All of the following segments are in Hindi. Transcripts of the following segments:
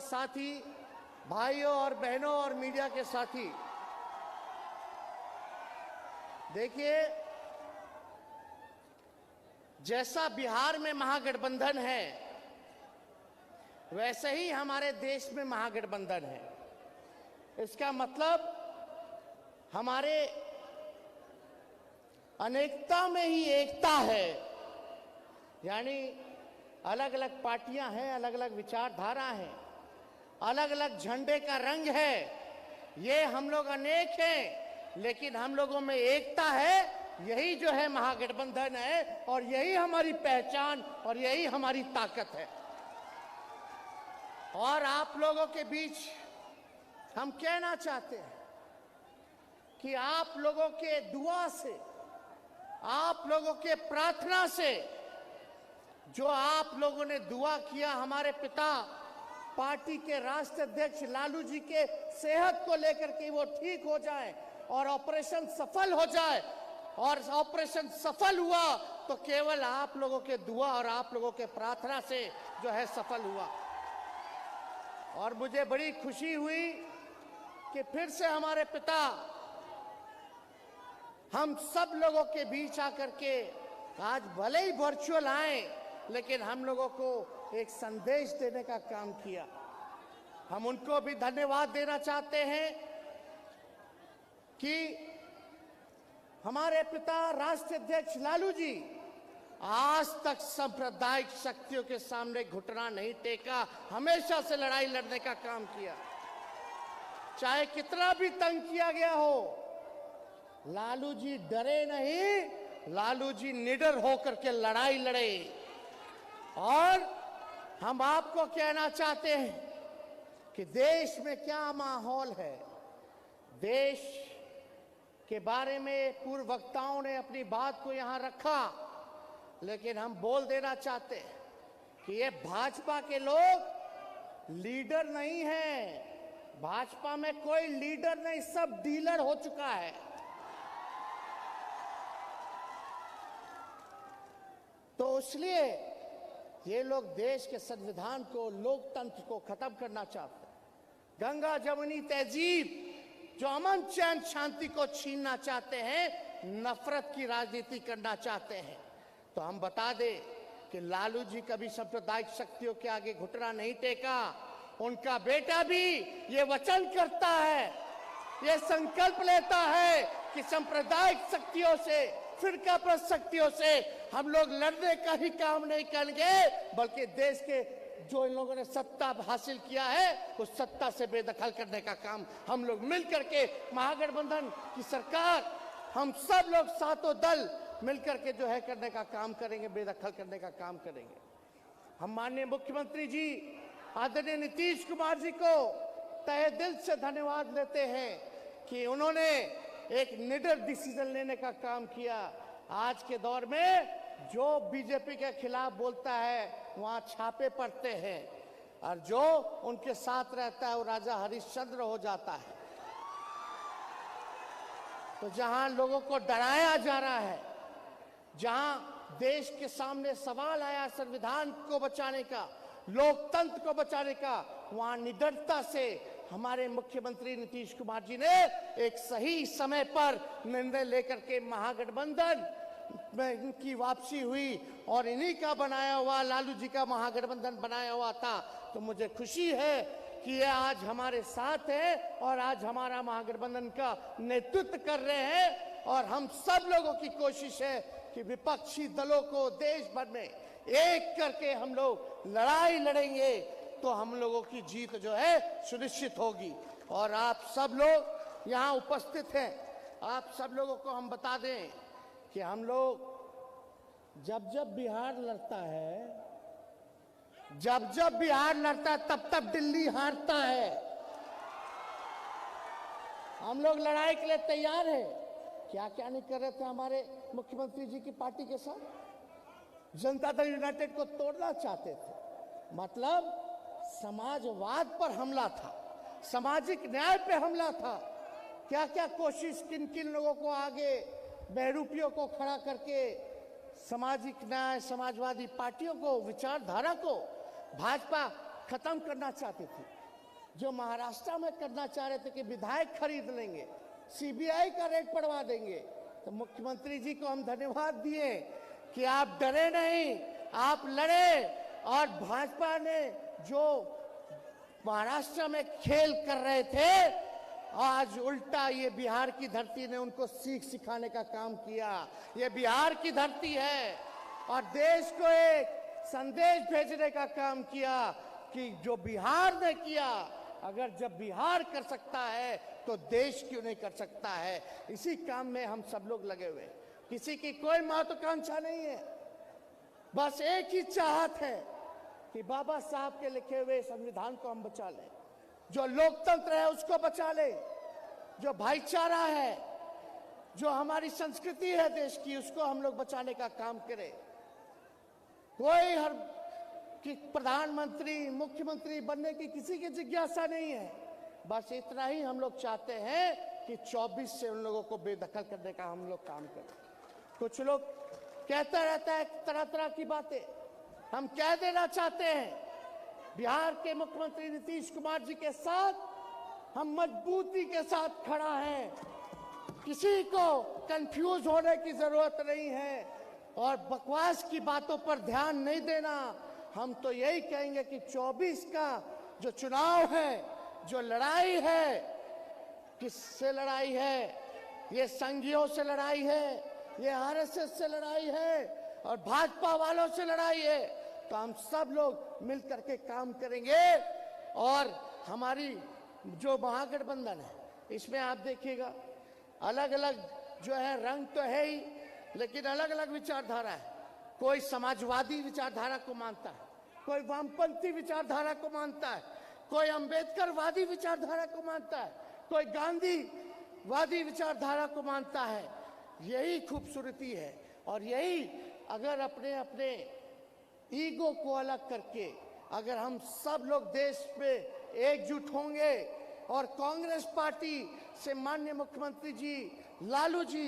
साथी, भाइयों और बहनों और मीडिया के साथी, देखिए, जैसा बिहार में महागठबंधन है वैसे ही हमारे देश में महागठबंधन है। इसका मतलब हमारे अनेकता में ही एकता है, यानी अलग अलग पार्टियां हैं, अलग अलग विचारधारा हैं, अलग अलग झंडे का रंग है। ये हम लोग अनेक हैं लेकिन हम लोगों में एकता है। यही जो है महागठबंधन है और यही हमारी पहचान और यही हमारी ताकत है। और आप लोगों के बीच हम कहना चाहते हैं कि आप लोगों के दुआ से, आप लोगों के प्रार्थना से, जो आप लोगों ने दुआ किया हमारे पिता पार्टी के राष्ट्रीय अध्यक्ष लालू जी के सेहत को लेकर के वो ठीक हो जाए और ऑपरेशन सफल हो जाए, और ऑपरेशन सफल हुआ तो केवल आप लोगों के दुआ और आप लोगों के प्रार्थना से जो है सफल हुआ। और मुझे बड़ी खुशी हुई कि फिर से हमारे पिता हम सब लोगों के बीच आकर के आज भले ही वर्चुअल आए लेकिन हम लोगों को एक संदेश देने का काम किया। हम उनको भी धन्यवाद देना चाहते हैं कि हमारे पिता राष्ट्रीय अध्यक्ष लालू जी आज तक सांप्रदायिक शक्तियों के सामने घुटना नहीं टेका, हमेशा से लड़ाई लड़ने का काम किया। चाहे कितना भी तंग किया गया हो, लालू जी डरे नहीं, लालू जी निडर होकर के लड़ाई लड़े। और हम आपको कहना चाहते हैं कि देश में क्या माहौल है। देश के बारे में पूर्व वक्ताओं ने अपनी बात को यहां रखा, लेकिन हम बोल देना चाहते हैं कि ये भाजपा के लोग लीडर नहीं हैं। भाजपा में कोई लीडर नहीं, सब डीलर हो चुका है। तो इसलिए ये लोग देश के संविधान को, लोकतंत्र को खत्म करना चाहते हैं। गंगा जमुनी तहजीब, जो अमन चैन शांति को छीनना चाहते हैं, नफरत की राजनीति करना चाहते हैं। तो हम बता दें कि लालू जी कभी सांप्रदायिक शक्तियों के आगे घुटना नहीं टेका। उनका बेटा भी ये वचन करता है, ये संकल्प लेता है कि सांप्रदायिक शक्तियों से, फिरका प्रस्त शक्तियों से हम लोग लड़ने का ही काम नहीं करेंगे, बल्कि देश के जो इन लोगों ने सत्ता हासिल किया है उस सत्ता से बेदखल करने का काम हम लोग मिलकर के, महागठबंधन की सरकार, हम सब लोग सातों दल मिलकर के जो है करने का काम करेंगे, बेदखल करने का काम करेंगे। हम माननीय मुख्यमंत्री जी आदरणीय नीतीश कुमार जी को तहे दिल से धन्यवाद देते हैं कि उन्होंने एक निडर डिसीजन लेने का काम किया। आज के दौर में जो बीजेपी के खिलाफ बोलता है वहां छापे पड़ते हैं और जो उनके साथ रहता है वो राजा हरिश्चंद्र हो जाता है। तो जहां लोगों को डराया जा रहा है, जहां देश के सामने सवाल आया संविधान को बचाने का, लोकतंत्र को बचाने का, वहां निडरता से हमारे मुख्यमंत्री नीतीश कुमार जी ने एक सही समय पर निर्णय लेकर के महागठबंधन में इनकी वापसी हुई और इन्हीं का बनाया हुआ, लालू जी का महागठबंधन बनाया हुआ था। तो मुझे खुशी है कि ये आज हमारे साथ है और आज हमारा महागठबंधन का नेतृत्व कर रहे हैं। और हम सब लोगों की कोशिश है कि विपक्षी दलों को देश भर में एक करके हम लोग लड़ाई लड़ेंगे तो हम लोगों की जीत जो है सुनिश्चित होगी। और आप सब लोग यहाँ उपस्थित हैं, आप सब लोगों को हम बता दें कि हम लोग जब जब बिहार लड़ता है, जब बिहार लड़ता है तब तब दिल्ली हारता है। हम लोग लड़ाई के लिए तैयार हैं। क्या क्या नहीं कर रहे थे हमारे मुख्यमंत्री जी की पार्टी के साथ। जनता दल यूनाइटेड को तोड़ना चाहते थे, मतलब समाजवाद पर हमला था, सामाजिक न्याय पे हमला था। क्या क्या कोशिश किन किन लोगों को आगे बहरूपियों को खड़ा करके सामाजिक न्याय, समाजवादी पार्टियों को, विचारधारा को भाजपा खत्म करना चाहती थी, जो महाराष्ट्र में करना चाह रहे थे कि विधायक खरीद लेंगे, सीबीआई का रेड पड़वा देंगे, तो मुख्यमंत्री जी को हम धन्यवाद दिए कि आप डरे नहीं, आप लड़े। और भाजपा ने जो महाराष्ट्र में खेल कर रहे थे, आज उल्टा ये बिहार की धरती ने उनको सीख सिखाने का काम किया। ये बिहार की धरती है और देश को एक संदेश भेजने का काम किया कि जो बिहार ने किया, अगर जब बिहार कर सकता है तो देश क्यों नहीं कर सकता है। इसी काम में हम सब लोग लगे हुए, किसी की कोई महत्वाकांक्षा नहीं है, बस एक ही चाहत है कि बाबा साहब के लिखे हुए संविधान को हम बचा लें, जो लोकतंत्र है उसको बचा ले, जो भाईचारा है, जो हमारी संस्कृति है देश की, उसको हम लोग बचाने का काम करें। कोई हर कि प्रधानमंत्री मुख्यमंत्री बनने की किसी की जिज्ञासा नहीं है, बस इतना ही हम लोग चाहते हैं कि 24 से उन लोगों को बेदखल करने का हम लोग काम करें। कुछ लोग कहता रहता है तरह तरह की बातें, हम कह देना चाहते हैं बिहार के मुख्यमंत्री नीतीश कुमार जी के साथ हम मजबूती के साथ खड़ा है, किसी को कंफ्यूज होने की जरूरत नहीं है और बकवास की बातों पर ध्यान नहीं देना। हम तो यही कहेंगे कि 24 का जो चुनाव है, जो लड़ाई है, किससे लड़ाई है? ये संघियों से लड़ाई है, ये आरएसएस से लड़ाई है और भाजपा वालों से लड़ाई है। तो हम सब लोग मिलकर के काम करेंगे और हमारी जो महागठबंधन है, इसमें आप देखिएगा अलग अलग जो है रंग तो है ही, लेकिन अलग अलग विचारधारा है। कोई समाजवादी विचारधारा को मानता है, कोई वामपंथी विचारधारा को मानता है, कोई अंबेडकरवादी विचारधारा को मानता है, कोई गांधीवादी विचारधारा को मानता है। यही खूबसूरती है और यही अगर अपने अपने ईगो को अलग करके अगर हम सब लोग देश में एकजुट होंगे और कांग्रेस पार्टी से माननीय मुख्यमंत्री जी, लालू जी,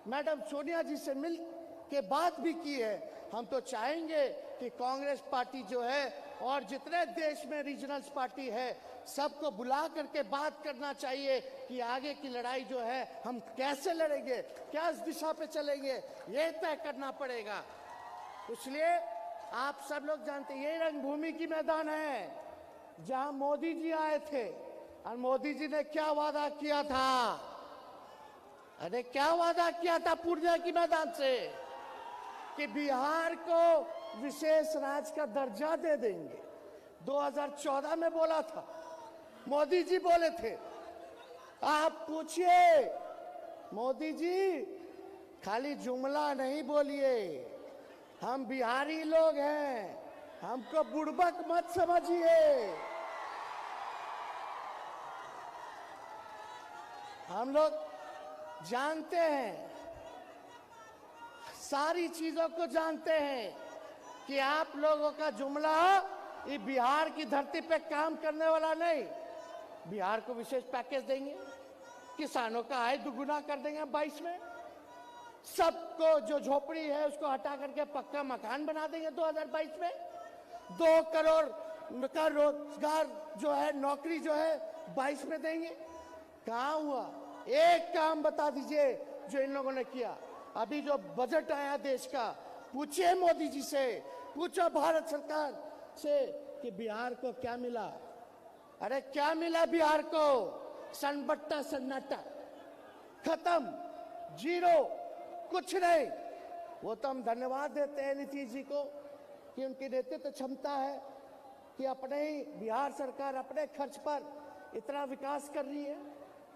मैडम सोनिया जी से मिल के बात भी की है, हम तो चाहेंगे कि कांग्रेस पार्टी जो है और जितने देश में रीजनल पार्टी है सबको बुला करके बात करना चाहिए कि आगे की लड़ाई जो है हम कैसे लड़ेंगे, क्या इस दिशा पे चलेंगे, ये तय करना पड़ेगा। इसलिए आप सब लोग जानते हैं ये रंगभूमि की मैदान है जहां मोदी जी आए थे और मोदी जी ने क्या वादा किया था, अरे क्या वादा किया था पूर्णिया की मैदान से कि बिहार को विशेष राज्य का दर्जा दे देंगे। 2014 में बोला था, मोदी जी बोले थे। आप पूछिए मोदी जी, खाली जुमला नहीं बोलिए, हम बिहारी लोग हैं, हमको बुड़बक मत समझिए। हम लोग जानते हैं, सारी चीजों को जानते हैं कि आप लोगों का जुमला ये बिहार की धरती पे काम करने वाला नहीं। बिहार को विशेष पैकेज देंगे, किसानों का आय दुगुना कर देंगे 22 में, सबको जो झोपड़ी है उसको हटा करके पक्का मकान बना देंगे 2022 में, 2 करोड़ का रोजगार जो है, नौकरी जो है 22 में देंगे। कहाँ हुआ? एक काम बता दीजिए जो इन लोगों ने किया। अभी जो बजट आया देश का, पूछिए मोदी जी से, पूछो भारत सरकार से कि बिहार को क्या मिला। अरे क्या मिला बिहार को? सन्नाटा सन्नाटा, खत्म, जीरो, कुछ नहीं। वो तो हम धन्यवाद देते हैं नीतीश जी को कि उनकी नेतृत्व क्षमता है कि अपने ही बिहार सरकार अपने खर्च पर इतना विकास कर रही है,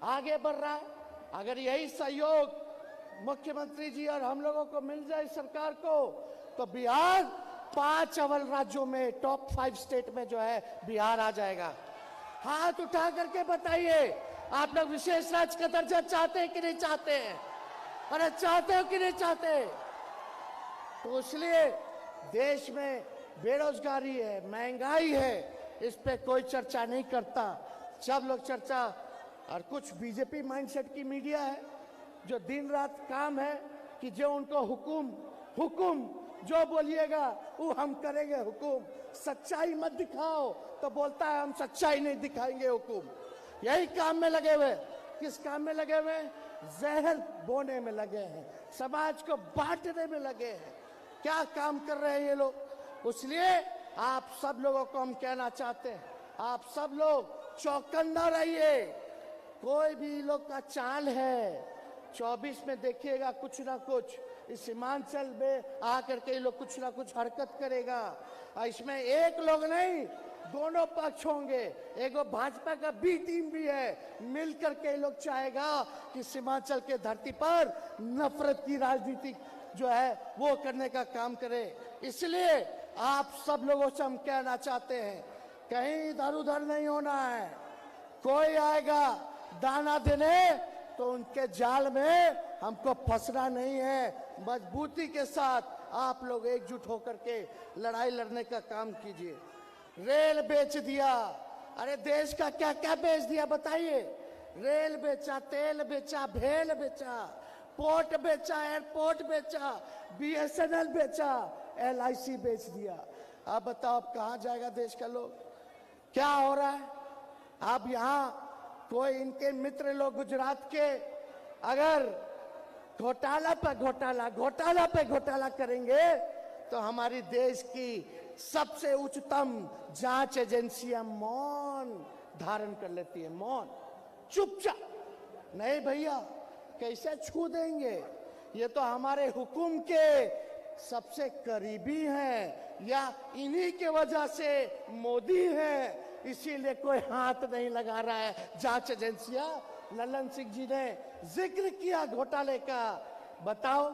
आगे बढ़ रहा है। अगर यही सहयोग मुख्यमंत्री जी और हम लोगों को मिल जाए सरकार को, तो बिहार 5 अव्वल राज्यों में, टॉप 5 स्टेट में जो है बिहार आ जाएगा। हाथ उठा करके बताइए, आप लोग विशेष राज्य का दर्जा चाहते हैं कि नहीं चाहते हैं? अरे चाहते हो कि नहीं चाहते? तो इसलिए देश में बेरोजगारी है, महंगाई है, इस पे कोई चर्चा नहीं करता। सब लोग चर्चा, और कुछ बीजेपी माइंडसेट की मीडिया है जो दिन रात काम है कि जो उनको हुकुम जो बोलिएगा वो हम करेंगे हुकुम, सच्चाई मत दिखाओ तो बोलता है हम सच्चाई नहीं दिखाएंगे हुकुम। यही काम में लगे हुए। किस काम में लगे हुए? जहर बोने में लगे हैं, समाज को बांटने में लगे हैं। क्या काम कर रहे हैं ये लोग? इसलिए आप सब लोगों को हम कहना चाहते हैं, आप सब लोग चौकन्ना रहिए। कोई भी लोग का चाल है 24 में देखिएगा कुछ ना कुछ इस सीमांचल में आकर के लोग कुछ ना कुछ हरकत करेगा। इसमें एक लोग नहीं, दोनों पक्ष होंगे। एक भाजपा का बी टीम भी है, मिलकर के लोग चाहेगा कि सीमांचल के धरती पर नफरत की राजनीति जो है वो करने का काम करे। इसलिए आप सब लोगों से हम कहना चाहते हैं, कहीं इधर उधर नहीं होना है। कोई आएगा दाना देने तो उनके जाल में हमको फंसना नहीं है। मजबूती के साथ आप लोग एकजुट होकर के लड़ाई लड़ने का काम कीजिए। रेल बेच दिया, अरे देश का क्या क्या बेच दिया बताइए? रेल बेचा, तेल बेचा, भेल बेचा, पोर्ट बेचा, एयरपोर्ट बेचा, BSNL बेचा, LIC बेच दिया। अब बताओ अब कहाँ जाएगा देश का लोग? क्या हो रहा है? अब यहाँ कोई इनके मित्र लोग गुजरात के अगर घोटाला पे घोटाला, घोटाला पे घोटाला करेंगे तो हमारी देश की सबसे उच्चतम जांच एजेंसियां मौन धारण कर लेती है, मौन, चुपचाप। नहीं भैया, कैसे छू देंगे? ये तो हमारे हुकुम के सबसे करीबी हैं, या इन्हीं के वजह से मोदी है, इसीलिए कोई हाथ नहीं लगा रहा है। जांच एजेंसियां, ललन सिंह जी ने जिक्र किया घोटाले का, बताओ।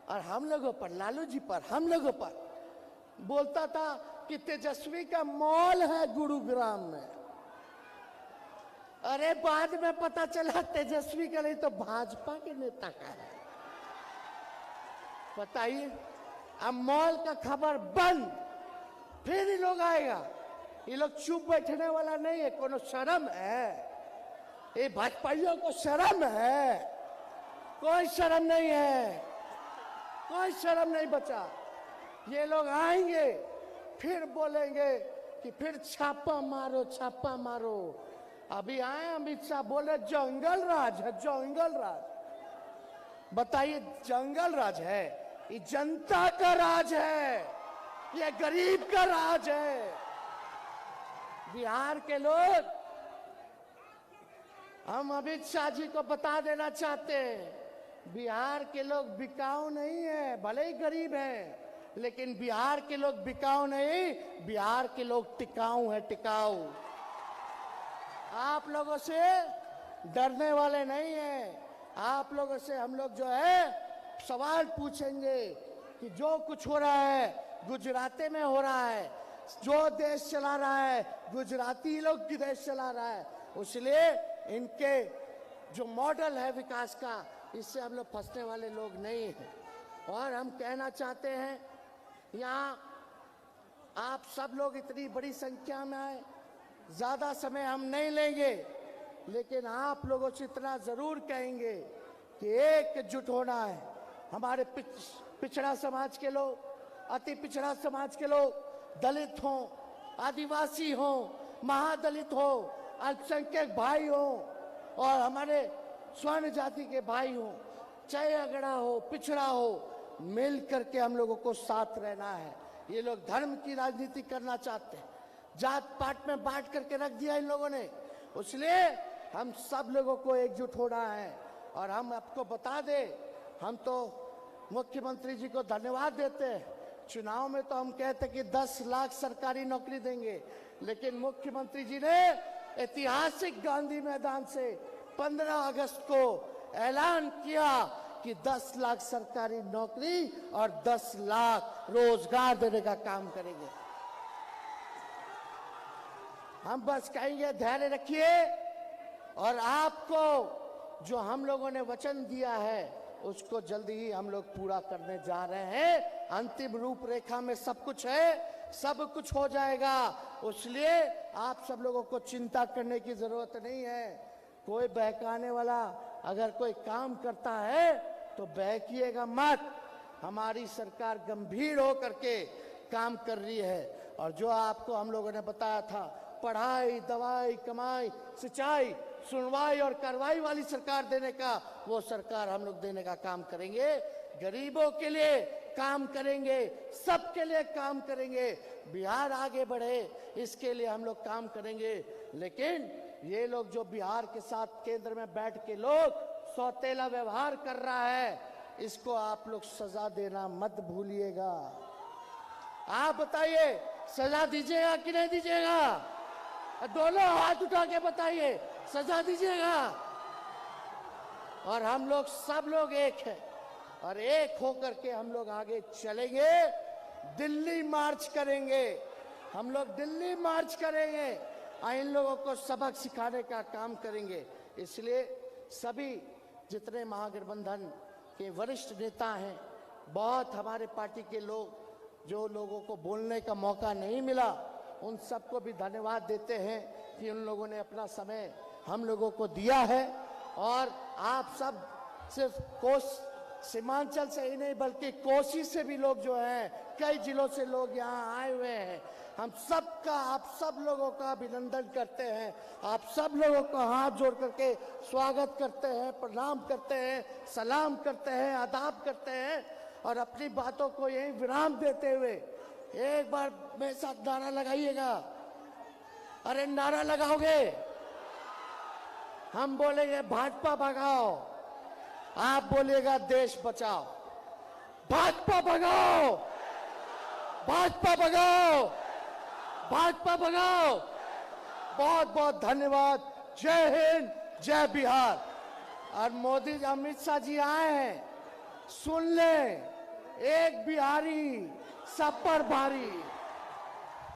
और हम लोगों पर, लालू जी पर, हम लोगों पर बोलता था कि तेजस्वी का मॉल है गुरुग्राम में। अरे बाद में पता चला तेजस्वी का नहीं तो भाजपा के नेता का है। बताइए, अब मॉल का खबर बंद, फिर ही लोग आएगा। ये लोग चुप बैठने वाला नहीं है। कोनो शर्म है? ये भाजपाइयों को शर्म है? कोई शर्म नहीं है, कोई शर्म नहीं बचा। ये लोग आएंगे फिर बोलेंगे कि फिर छापा मारो, छापा मारो। अभी आए अमित शाह बोले जंगल राज है, जंगल राज। बताइए, जंगल राज है? ये जनता का राज है, ये गरीब का राज है। बिहार के लोग, हम अमित शाह जी को बता देना चाहते हैं, बिहार के लोग बिकाऊ नहीं है। भले ही गरीब हैं, लेकिन बिहार के लोग बिकाऊ नहीं, बिहार के लोग टिकाऊ है, टिकाऊ। आप लोगों से डरने वाले नहीं हैं। आप लोगों से हम लोग जो है सवाल पूछेंगे कि जो कुछ हो रहा है गुजराती में हो रहा है, जो देश चला रहा है गुजराती लोग की देश चला रहा है। इसलिए इनके जो मॉडल है विकास का, इससे हम लोग फंसने वाले लोग नहीं हैं। और हम कहना चाहते हैं, यहाँ आप सब लोग इतनी बड़ी संख्या में आए, ज्यादा समय हम नहीं लेंगे, लेकिन आप लोगों से इतना जरूर कहेंगे कि एकजुट होना है। हमारे पिछड़ा समाज के लोग, अति पिछड़ा समाज के लोग, दलित हों, आदिवासी हों, महादलित हो, अल्पसंख्यक भाई हो और हमारे स्वर्ण जाति के भाई हो, चाहे अगड़ा हो, पिछड़ा हो, मिल करके हम लोगों को साथ रहना है। ये लोग धर्म की राजनीति करना चाहते हैं, जात पात में बांट करके रख दिया इन लोगों ने। इसलिए हम सब लोगों को एकजुट होना है। और हम आपको बता दें, हम तो मुख्यमंत्री जी को धन्यवाद देते हैं। चुनाव में तो हम कहते कि 10 लाख सरकारी नौकरी देंगे, लेकिन मुख्यमंत्री जी ने ऐतिहासिक गांधी मैदान से 15 अगस्त को ऐलान किया कि 10 लाख सरकारी नौकरी और 10 लाख रोजगार देने का काम करेंगे। हम बस कहेंगे धैर्य रखिए, और आपको जो हम लोगों ने वचन दिया है उसको जल्दी ही हम लोग पूरा करने जा रहे हैं। अंतिम रूपरेखा में सब कुछ है, सब कुछ हो जाएगा। इसलिए आप सब लोगों को चिंता करने की जरूरत नहीं है। कोई बहकाने वाला अगर कोई काम करता है तो बहकिएगा मत। हमारी सरकार गंभीर होकर के काम कर रही है। और जो आपको हम लोगों ने बताया था, पढ़ाई, दवाई, कमाई, सिंचाई, सुनवाई और कार्रवाई वाली सरकार देने का, वो सरकार हम लोग देने का काम करेंगे। गरीबों के लिए काम करेंगे, सबके लिए काम करेंगे, बिहार आगे बढ़े इसके लिए हम लोग काम करेंगे। लेकिन ये लोग जो बिहार के साथ केंद्र में बैठ के लोग सौतेला व्यवहार कर रहा है, इसको आप लोग सजा देना मत भूलिएगा। आप बताइए, सजा दीजिएगा कि नहीं दीजिएगा? दोनों हाथ उठा के बताइए, सजा दीजिएगा? और हम लोग सब लोग एक हैं और एक होकर के हम लोग आगे चलेंगे। दिल्ली मार्च करेंगे, हम लोग दिल्ली मार्च करेंगे और इन लोगों को सबक सिखाने का काम करेंगे। इसलिए सभी जितने महागठबंधन के वरिष्ठ नेता हैं, बहुत हमारे पार्टी के लोग जो लोगों को बोलने का मौका नहीं मिला, उन सबको भी धन्यवाद देते हैं कि उन लोगों ने अपना समय हम लोगों को दिया है। और आप सब सिर्फ सीमांचल से ही नहीं बल्कि कोसी से भी लोग जो हैं, कई जिलों से लोग यहाँ आए हुए हैं। हम सबका, आप सब लोगों का अभिनंदन करते हैं, आप सब लोगों को हाथ जोड़ करके स्वागत करते हैं, प्रणाम करते हैं, सलाम करते हैं, आदाब करते हैं। और अपनी बातों को यही विराम देते हुए एक बार मेरे साथ नारा लगाइएगा। अरे नारा लगाओगे? हम बोलेंगे भाजपा भगाओ, आप बोलिएगा देश बचाओ। भाजपा भगाओ, भाजपा भगाओ, भाजपा भगाओ। बहुत बहुत धन्यवाद। जय हिंद, जय बिहार। और मोदी जी, अमित शाह जी आए हैं, सुन ले, एक बिहारी सब पर भारी।